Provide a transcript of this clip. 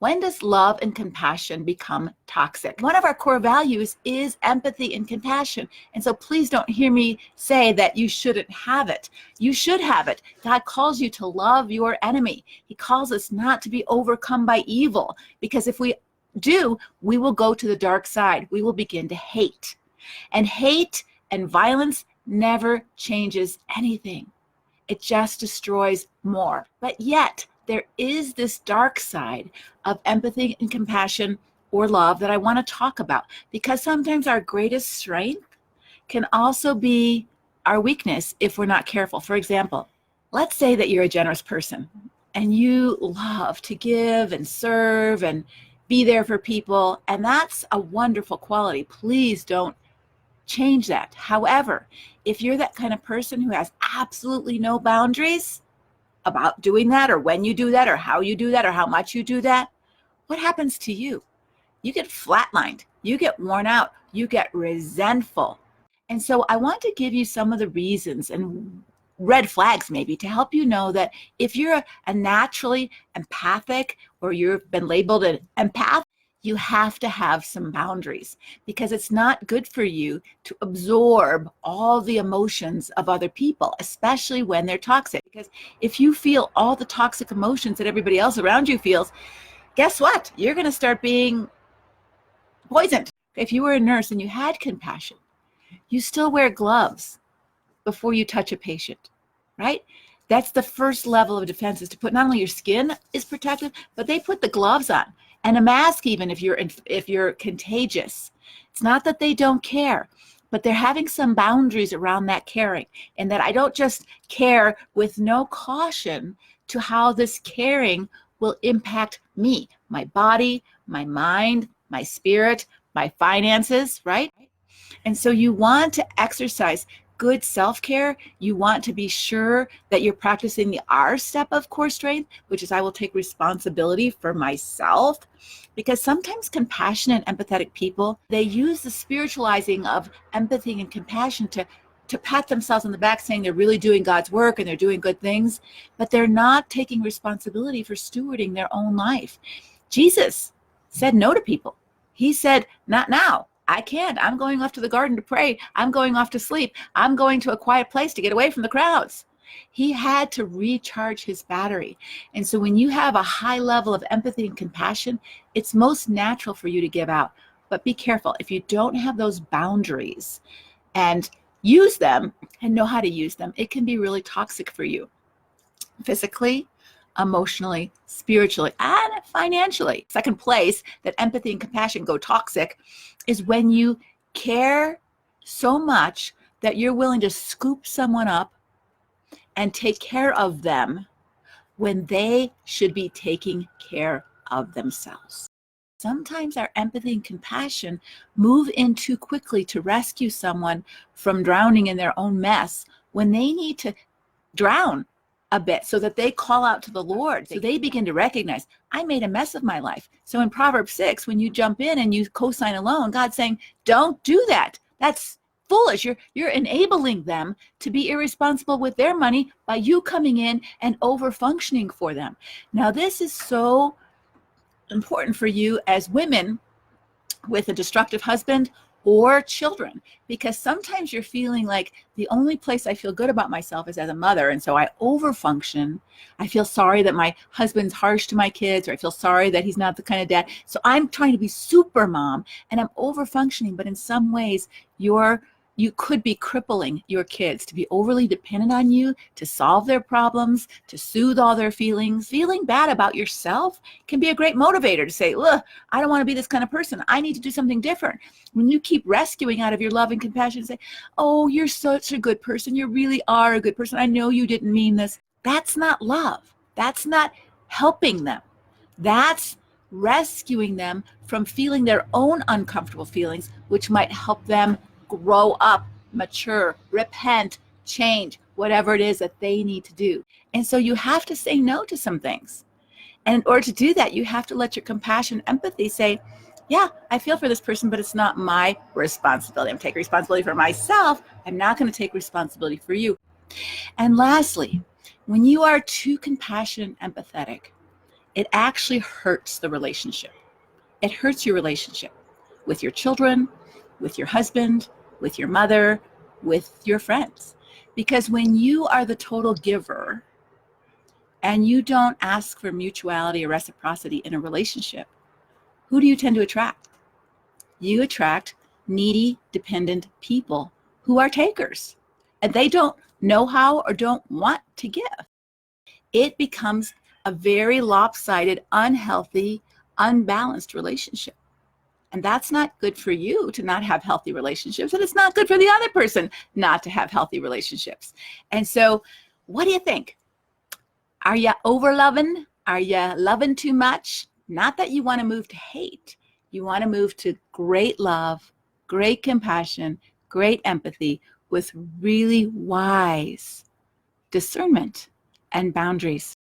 When does love and compassion become toxic? One of our core values is empathy and compassion. And so please don't hear me say that you shouldn't have it. You should have it. God calls you to love your enemy. He calls us not to be overcome by evil, because if we do, we will go to the dark side. We will begin to hate. And hate and violence never changes anything. It just destroys more. But yet, there is this dark side of empathy and compassion or love that I want to talk about, because sometimes our greatest strength can also be our weakness if we're not careful. For example, let's say that you're a generous person and you love to give and serve and be there for people, and that's a wonderful quality. Please don't change that. However, if you're that kind of person who has absolutely no boundaries about doing that, or when you do that, or how you do that, or how much you do that, what happens to you? You get flatlined, you get worn out, you get resentful. And so I want to give you some of the reasons and red flags maybe to help you know that if you're a naturally empathic, or you've been labeled an empath, you have to have some boundaries, because it's not good for you to absorb all the emotions of other people, especially when they're toxic. Because if you feel all the toxic emotions that everybody else around you feels, guess what? You're going to start being poisoned. If you were a nurse and you had compassion, you still wear gloves before you touch a patient, right? That's the first level of defense, is to put, not only your skin is protected, but they put the gloves on and a mask, even if you're contagious. It's not that they don't care, but they're having some boundaries around that caring, and that I don't just care with no caution to how this caring will impact me, my body, my mind, my spirit, my finances, right? And so you want to exercise good self-care. You want to be sure that you're practicing the R step of core strength, which is I will take responsibility for myself. Because sometimes compassionate and empathetic people, they use the spiritualizing of empathy and compassion to pat themselves on the back, saying they're really doing God's work and they're doing good things, but they're not taking responsibility for stewarding their own life. Jesus said no to people. He said, not now. I can't. I'm going off to the garden to pray. I'm going off to sleep. I'm going to a quiet place to get away from the crowds. He had to recharge his battery. And so when you have a high level of empathy and compassion, it's most natural for you to give out. But be careful. If you don't have those boundaries and use them and know how to use them, it can be really toxic for you, physically, emotionally, spiritually, and financially. Second place that empathy and compassion go toxic is when you care so much that you're willing to scoop someone up and take care of them when they should be taking care of themselves. Sometimes our empathy and compassion move in too quickly to rescue someone from drowning in their own mess when they need to drown a bit, so that they call out to the Lord. So they begin to recognize, I made a mess of my life. So in Proverbs 6, when you jump in and you co-sign a loan, God's saying, don't do that. That's foolish. You're enabling them to be irresponsible with their money by you coming in and over functioning for them. Now, this is so important for you as women with a destructive husband or children, because sometimes you're feeling like the only place I feel good about myself is as a mother, and so I overfunction. I feel sorry that my husband's harsh to my kids, or I feel sorry that he's not the kind of dad. So I'm trying to be super mom and I'm overfunctioning, but in some ways you could be crippling your kids to be overly dependent on you to solve their problems, to soothe all their feelings. Feeling bad about yourself can be a great motivator to say, look, I don't want to be this kind of person. I need to do something different. When you keep rescuing out of your love and compassion and say, oh, you're such a good person. You really are a good person. I know you didn't mean this. That's not love. That's not helping them. That's rescuing them from feeling their own uncomfortable feelings, which might help them grow up, mature, repent, change, whatever it is that they need to do. And so you have to say no to some things. And in order to do that, you have to let your compassion, empathy say, yeah, I feel for this person, but it's not my responsibility. I'm taking responsibility for myself. I'm not going to take responsibility for you. And lastly, when you are too compassionate and empathetic, it actually hurts the relationship. It hurts your relationship with your children, with your husband, with your mother, with your friends. Because when you are the total giver and you don't ask for mutuality or reciprocity in a relationship, who do you tend to attract? You attract needy, dependent people who are takers, and they don't know how or don't want to give. It becomes a very lopsided, unhealthy, unbalanced relationship. And that's not good for you to not have healthy relationships. And it's not good for the other person not to have healthy relationships. And so, what do you think? Are you over loving? Are you loving too much? Not that you want to move to hate. You want to move to great love, great compassion, great empathy with really wise discernment and boundaries.